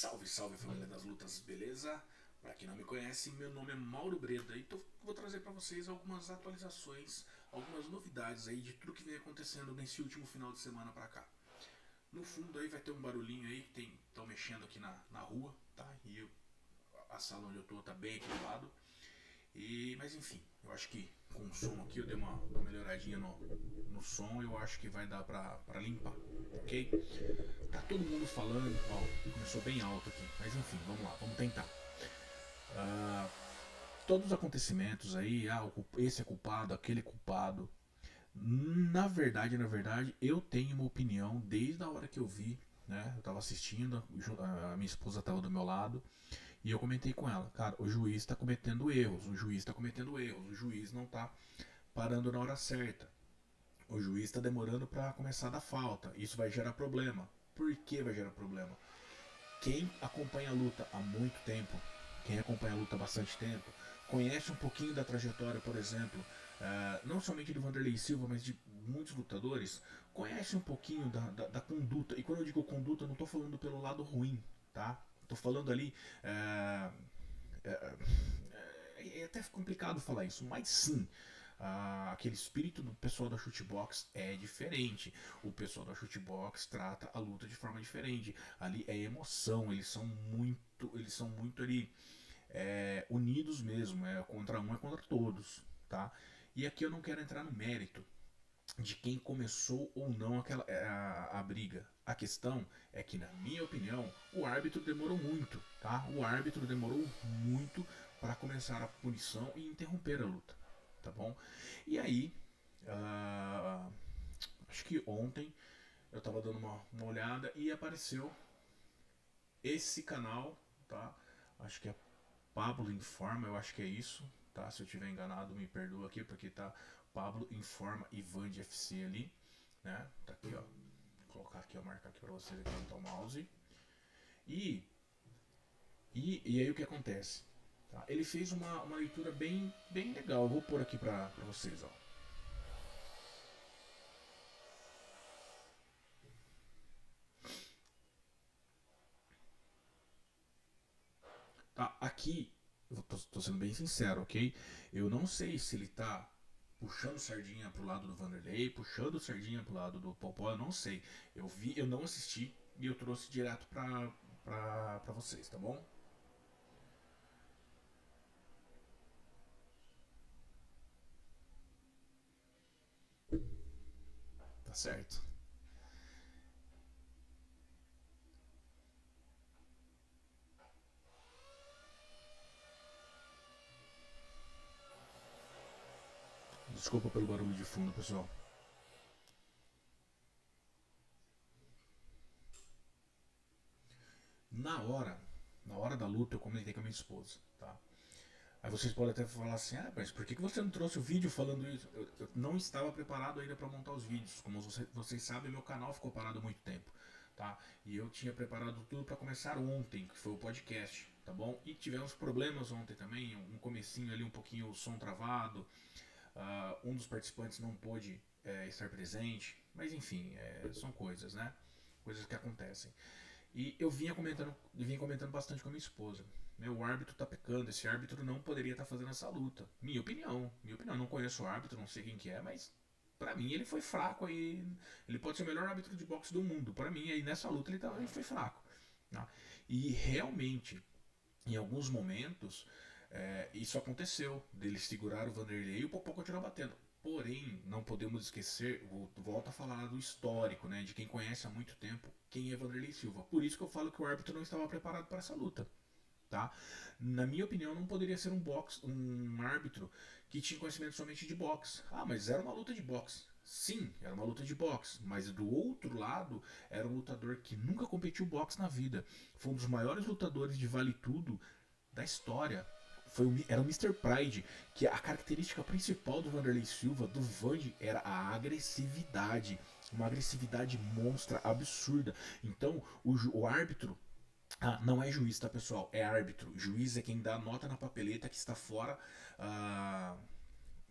Salve, salve família das lutas, beleza? Para quem não me conhece, meu nome é Mauro Breda e vou trazer para vocês algumas atualizações, algumas novidades aí de tudo que vem acontecendo nesse último final de semana para cá. No fundo aí vai ter um barulhinho aí que estão mexendo aqui na rua, tá? A sala onde eu tô tá bem aqui do lado. Mas enfim, eu acho que com o som aqui eu dei uma melhoradinha no som, eu acho que vai dar pra limpar, ok? Tá todo mundo falando, ó, começou bem alto aqui, mas enfim, vamos lá, vamos tentar. Ah, todos os acontecimentos aí, esse é culpado, aquele é culpado. Na verdade, eu tenho uma opinião desde a hora que eu vi, né? Eu tava assistindo, a minha esposa tava do meu lado, e eu comentei com ela, cara, o juiz tá cometendo erros, o juiz tá cometendo erros, o juiz não tá parando na hora certa. O juiz está demorando para começar a dar falta. Isso vai gerar problema. Por que vai gerar problema? Quem acompanha a luta há muito tempo, quem acompanha a luta há bastante tempo, conhece um pouquinho da trajetória, por exemplo, não somente do Vanderlei Silva, mas de muitos lutadores, conhece um pouquinho da conduta. E quando eu digo conduta, eu não estou falando pelo lado ruim, tá? Estou falando ali. É até complicado falar isso, mas sim, aquele espírito do pessoal da shootbox é diferente. O pessoal da shootbox trata a luta de forma diferente. Ali é emoção, eles são muito ali unidos mesmo. É contra um, é contra todos, tá? E aqui eu não quero entrar no mérito de quem começou ou não a briga. A questão é que, na minha opinião, o árbitro demorou muito, tá? O árbitro demorou muito para começar a punição e interromper a luta, tá bom? E aí, ah, acho que ontem eu tava dando uma olhada e apareceu esse canal, tá? Acho que é Pablo Informa, eu acho que é isso, tá? Se eu tiver enganado, me perdoa aqui, porque tá Pablo Informa e Van de FC ali, né? Tá aqui, ó. Vou colocar aqui, ó, marcar aqui pra vocês aqui onde tá o mouse. E, e aí o que acontece? Tá? Ele fez uma leitura bem legal, eu vou pôr aqui pra vocês, ó. Tá, aqui, eu tô sendo bem sincero, ok? Eu não sei se ele tá puxando sardinha pro lado do Vanderlei, puxando sardinha pro lado do Popó, eu não sei. Eu não assisti e eu trouxe direto pra vocês, tá bom? Tá certo. Desculpa pelo barulho de fundo, pessoal. Na hora, na hora da luta, eu comentei com a minha esposa, tá? Aí vocês podem até falar assim, mas por que você não trouxe o vídeo falando isso? Eu não estava preparado ainda para montar os vídeos. Como vocês sabem, meu canal ficou parado há muito tempo, tá? E eu tinha preparado tudo para começar ontem, que foi o podcast, tá bom? E tivemos problemas ontem também, um comecinho ali um pouquinho o som travado, um dos participantes não pôde estar presente, mas enfim, são coisas, né? Coisas que acontecem. E vinha comentando bastante com a minha esposa. Meu, o árbitro tá pecando, esse árbitro não poderia estar fazendo essa luta. Minha opinião, não conheço o árbitro, não sei quem que é, mas pra mim ele foi fraco aí. Ele pode ser o melhor árbitro de boxe do mundo. Pra mim, aí nessa luta ele foi fraco. Tá? E realmente, em alguns momentos, isso aconteceu, dele segurar o Vanderlei e o Popó continuar batendo. Porém, não podemos esquecer, volto a falar do histórico, né, de quem conhece há muito tempo quem é Vanderlei Silva. Por isso que eu falo que o árbitro não estava preparado para essa luta. Tá? Na minha opinião, não poderia ser um árbitro que tinha conhecimento somente de boxe. Mas era uma luta de boxe. Sim, era uma luta de boxe, mas do outro lado era um lutador que nunca competiu boxe na vida. Foi um dos maiores lutadores de vale tudo da história. Era o Mister Pride, que a característica principal do Vanderlei Silva, do Vandy, era a agressividade. Uma agressividade monstra, absurda. Então, o árbitro não é juiz, tá, pessoal? É árbitro. Juiz é quem dá nota na papeleta que está fora. ah,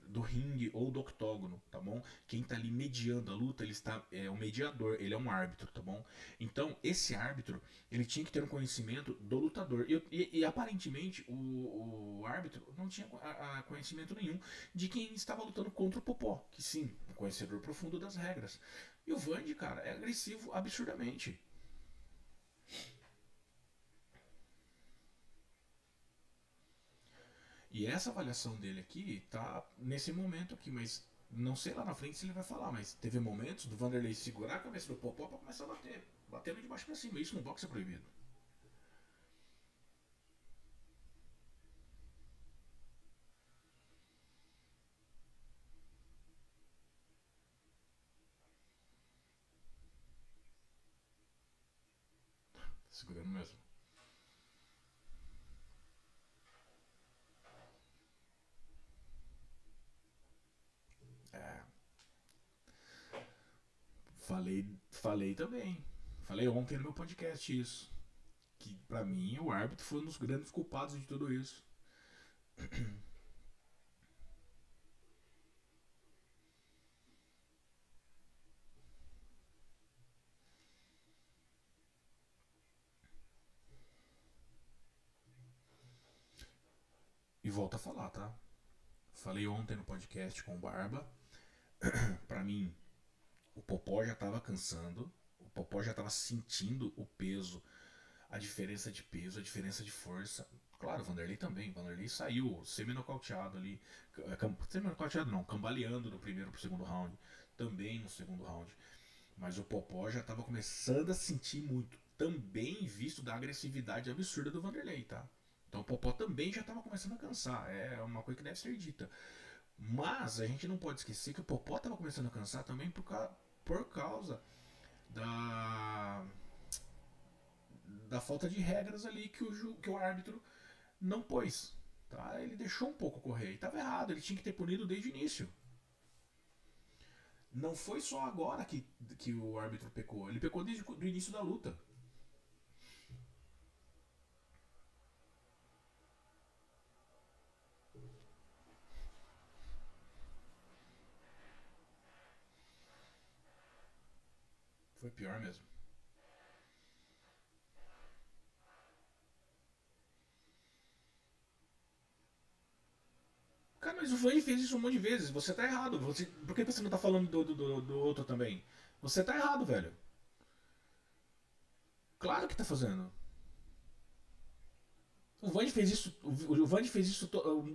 do ringue ou do octógono, tá bom? Quem tá ali mediando a luta, ele está é um mediador, ele é um árbitro, tá bom? Então, esse árbitro, ele tinha que ter um conhecimento do lutador. E aparentemente, o árbitro não tinha conhecimento nenhum de quem estava lutando contra o Popó, que sim, um conhecedor profundo das regras. E o Vandy, cara, é agressivo absurdamente. E essa avaliação dele aqui tá nesse momento aqui, mas não sei lá na frente se ele vai falar, mas teve momentos do Vanderlei segurar a cabeça do Popó pra começar a bater. Batendo de baixo pra cima. Isso no boxe é proibido. Segurando mesmo. É, falei também. Falei ontem no meu podcast isso. Que pra mim o árbitro foi um dos grandes culpados de tudo isso. E volto a falar, tá? Falei ontem no podcast com o Barba. Pra mim, o Popó já tava cansando. O Popó já tava sentindo o peso, a diferença de peso, a diferença de força. Claro, o Vanderlei também. O Vanderlei saiu semi-nocauteado ali. Semi-nocauteado não, cambaleando do primeiro pro segundo round. Também no segundo round. Mas o Popó já estava começando a sentir muito. Também visto da agressividade absurda do Vanderlei, tá? Então o Popó também já estava começando a cansar. É uma coisa que deve ser dita. Mas a gente não pode esquecer que o Popó estava começando a cansar também por causa da, da falta de regras ali que o árbitro não pôs. Tá? Ele deixou um pouco correr. E estava errado, ele tinha que ter punido desde o início. Não foi só agora que o árbitro pecou, ele pecou desde o início da luta. Foi pior mesmo. Cara, mas o Fanny fez isso um monte de vezes. Você tá errado. Por que você não tá falando do outro também? Você tá errado, velho. Claro que tá fazendo. O Vandy fez isso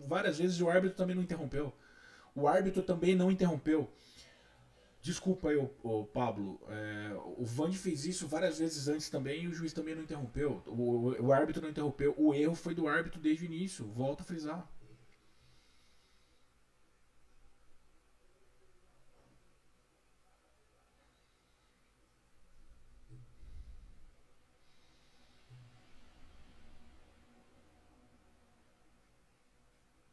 várias vezes e o árbitro também não interrompeu. O árbitro também não interrompeu. Desculpa aí, o Pablo. O Vandy fez isso várias vezes antes também e o juiz também não interrompeu. O árbitro não interrompeu. O erro foi do árbitro desde o início. Volto a frisar.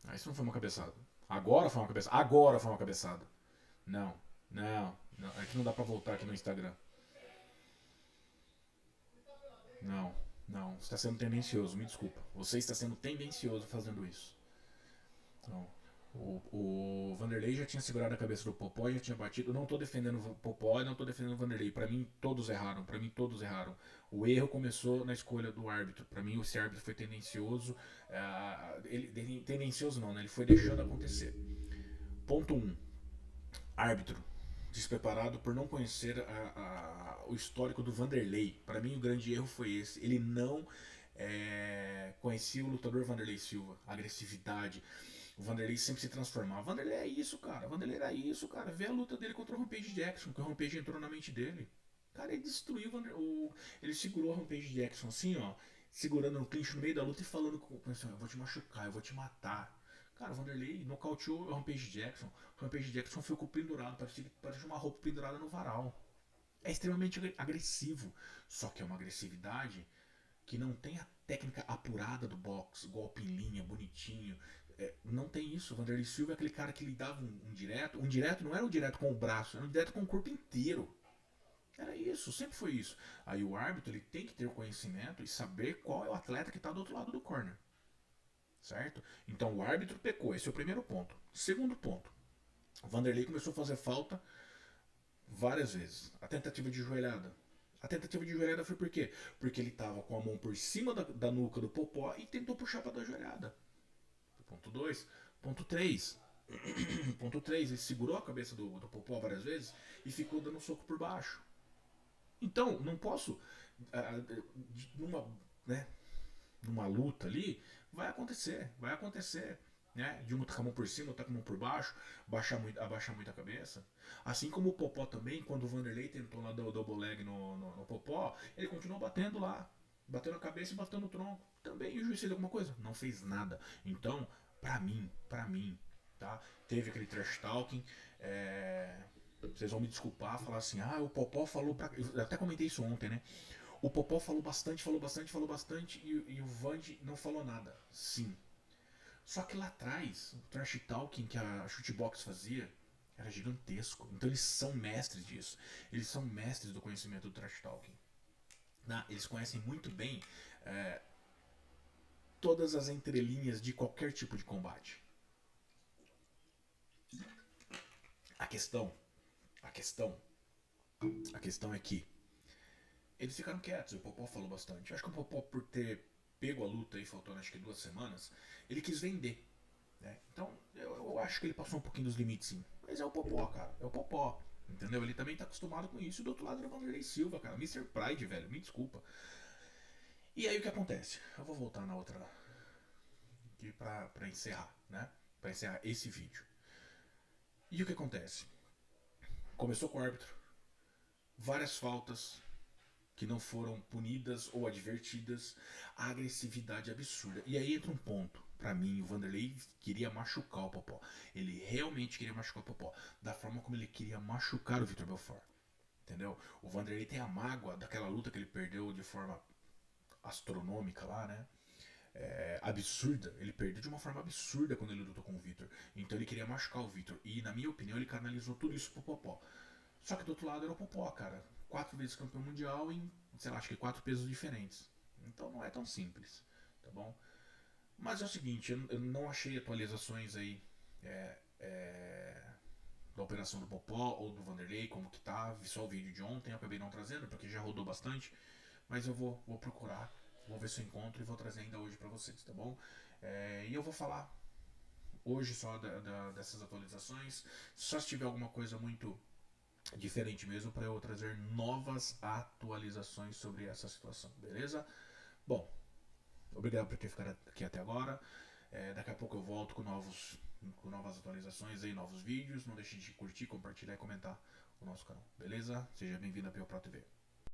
Ah, isso não foi uma cabeçada. Agora foi uma cabeçada. Agora foi uma cabeçada. Não, não. É que não dá pra voltar aqui no Instagram. Não, não. Você está sendo tendencioso, me desculpa. Você está sendo tendencioso fazendo isso. Não. O Vanderlei já tinha segurado a cabeça do Popó e já tinha batido. Eu não estou defendendo o Popó e não estou defendendo o Vanderlei. Para mim, todos erraram. Para mim, todos erraram. O erro começou na escolha do árbitro. Para mim, esse árbitro foi tendencioso. Tendencioso não, né? Ele foi deixando acontecer. Ponto 1. Árbitro despreparado por não conhecer o histórico do Vanderlei. Para mim, o grande erro foi esse. Ele não conhecia o lutador Vanderlei Silva, a agressividade. O Vanderlei sempre se transformava. O Vanderlei é isso, cara. O Vanderlei era isso, cara. Vê a luta dele contra o Rampage Jackson, que o Rampage entrou na mente dele. Cara, ele destruiu ele segurou o Rampage Jackson assim, ó, segurando no clinch no meio da luta e falando com assim, eu vou te machucar, eu vou te matar. Cara, o Vanderlei nocauteou o Rampage Jackson. O Rampage Jackson ficou pendurado, parecia uma roupa pendurada no varal. É extremamente agressivo. Só que é uma agressividade que não tem a técnica apurada do boxe, golpe em linha, bonitinho. Não tem isso. O Vanderlei Silva é aquele cara que lhe dava um direto. Um direto não era um direto com o braço, era um direto com o corpo inteiro. Era isso, sempre foi isso. Aí o árbitro ele tem que ter o conhecimento e saber qual é o atleta que está do outro lado do corner. certo? Então o árbitro pecou, esse é o primeiro ponto. Segundo ponto, o Vanderlei começou a fazer falta várias vezes. A tentativa de joelhada. A tentativa de joelhada foi por quê? Porque ele estava com a mão por cima da nuca do Popó e tentou puxar para dar joelhada. Ponto 2. Ponto 3. Ponto 3. Ele segurou a cabeça do Popó várias vezes e ficou dando um soco por baixo. Então, não posso. Numa, né, numa luta ali, vai acontecer. Vai acontecer. Né? De um tá com a mão por cima, outro tá com a mão por baixo, abaixar muito a cabeça. Assim como o Popó também, quando o Vanderlei tentou lá dar o double leg no Popó, ele continuou batendo lá. Bateu na cabeça e bateu no tronco. Também o juiz fez alguma coisa? Não fez nada. Então, pra mim, tá? Teve aquele trash talking. Vocês vão me desculpar, falar assim, o Popó falou pra. Eu até comentei isso ontem, né? O Popó falou bastante e o Vande não falou nada. Sim. Só que lá atrás, o trash talking que a Shootbox fazia era gigantesco. Então eles são mestres disso. Eles são mestres do conhecimento do trash talking. Eles conhecem muito bem é, todas as entrelinhas de qualquer tipo de combate. A questão, a questão, a questão é que eles ficaram quietos. O Popó falou bastante. Eu acho que o Popó, por ter pego a luta e faltando acho que 2 semanas, ele quis vender. Né? Então eu acho que ele passou um pouquinho dos limites, sim. Mas é o Popó, cara. É o Popó. Entendeu? Ele também tá acostumado com isso. E do outro lado é o Vanderlei Silva, cara. Mr. Pride, velho. Me desculpa. E aí o que acontece? Eu vou voltar na outra aqui pra encerrar, né? Pra encerrar esse vídeo. E o que acontece? Começou com o árbitro. Várias faltas que não foram punidas ou advertidas. A agressividade absurda. E aí entra um ponto. Pra mim, o Vanderlei queria machucar o Popó. Ele realmente queria machucar o Popó. Da forma como ele queria machucar o Vitor Belfort. Entendeu? O Vanderlei tem a mágoa daquela luta que ele perdeu de forma astronômica lá, né? Absurda. Ele perdeu de uma forma absurda quando ele lutou com o Vitor. Então ele queria machucar o Vitor. E na minha opinião ele canalizou tudo isso pro Popó. Só que do outro lado era o Popó, cara. 4 vezes campeão mundial em, sei lá, acho que 4 pesos diferentes. Então não é tão simples, tá bom? Mas é o seguinte, eu não achei atualizações aí é, é, da operação do Popó ou do Vanderlei, como que tá. Vi só o vídeo de ontem, eu acabei não trazendo, porque já rodou bastante. Mas eu vou procurar, vou ver se eu encontro e vou trazer ainda hoje pra vocês, tá bom? E eu vou falar hoje só dessas atualizações. Só se tiver alguma coisa muito diferente mesmo para eu trazer novas atualizações sobre essa situação, beleza? Bom, obrigado por ter ficado aqui até agora. Daqui a pouco eu volto com novas atualizações aí, novos vídeos. Não deixe de curtir, compartilhar e comentar o nosso canal, beleza? Seja bem-vindo à Pro TV.